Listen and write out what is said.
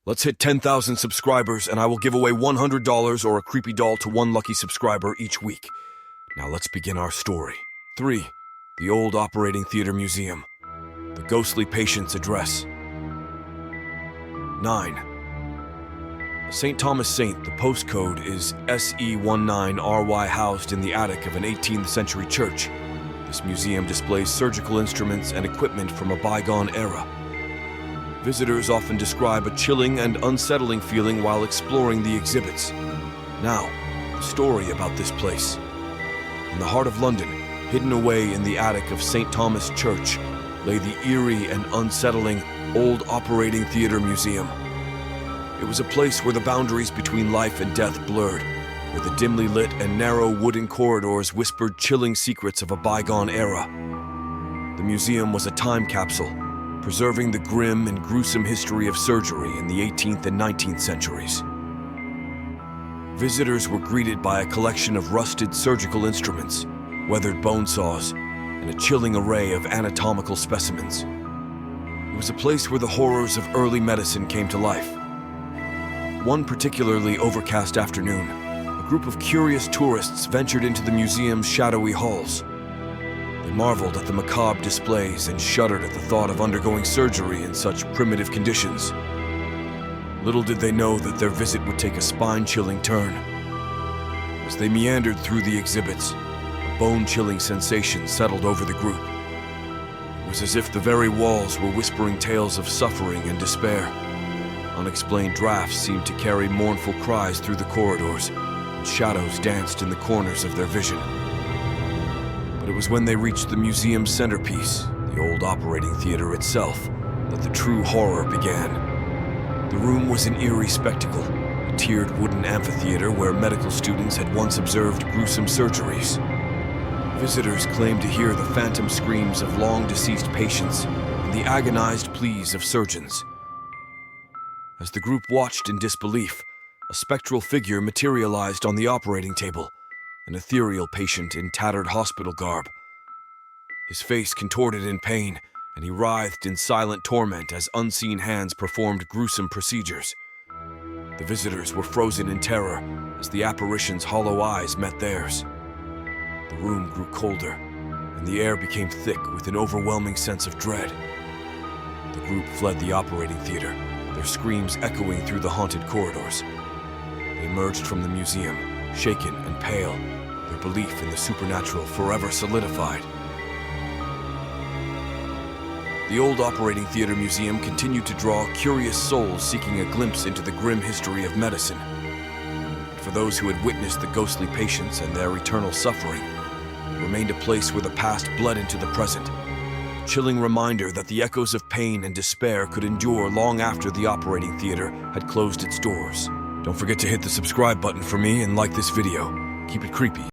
Let's hit 10,000 subscribers and I will give away $100 or a creepy doll to one lucky subscriber each week. Now let's begin our story. 3. The Old Operating Theater Museum. The Ghostly Patient's Address. 9. A St. Thomas Saint, the postcode is SE19RY, housed in the attic of an 18th century church. This museum displays surgical instruments and equipment from a bygone era. Visitors often describe a chilling and unsettling feeling while exploring the exhibits. Now, the story about this place. In the heart of London, hidden away in the attic of St. Thomas Church, lay the eerie and unsettling Old Operating Theater Museum. It was a place where the boundaries between life and death blurred, where the dimly lit and narrow wooden corridors whispered chilling secrets of a bygone era. The museum was a time capsule, preserving the grim and gruesome history of surgery in the 18th and 19th centuries. Visitors were greeted by a collection of rusted surgical instruments, weathered bone saws, and a chilling array of anatomical specimens. It was a place where the horrors of early medicine came to life. One particularly overcast afternoon, a group of curious tourists ventured into the museum's shadowy halls. They marveled at the macabre displays and shuddered at the thought of undergoing surgery in such primitive conditions. Little did they know that their visit would take a spine-chilling turn. As they meandered through the exhibits, a bone-chilling sensation settled over the group. It was as if the very walls were whispering tales of suffering and despair. Unexplained drafts seemed to carry mournful cries through the corridors, and shadows danced in the corners of their vision. But it was when they reached the museum's centerpiece, the Old Operating Theater itself, that the true horror began. The room was an eerie spectacle, a tiered wooden amphitheater where medical students had once observed gruesome surgeries. Visitors claimed to hear the phantom screams of long-deceased patients and the agonized pleas of surgeons. As the group watched in disbelief, a spectral figure materialized on the operating table, an ethereal patient in tattered hospital garb. His face contorted in pain, and he writhed in silent torment as unseen hands performed gruesome procedures. The visitors were frozen in terror as the apparition's hollow eyes met theirs. The room grew colder, and the air became thick with an overwhelming sense of dread. The group fled the operating theater, their screams echoing through the haunted corridors. They emerged from the museum, shaken and pale, their belief in the supernatural forever solidified. The Old Operating Theater Museum continued to draw curious souls seeking a glimpse into the grim history of medicine. But for those who had witnessed the ghostly patients and their eternal suffering, it remained a place where the past bled into the present. Chilling reminder that the echoes of pain and despair could endure long after the operating theater had closed its doors. Don't forget to hit the subscribe button for me and like this video. Keep it creepy.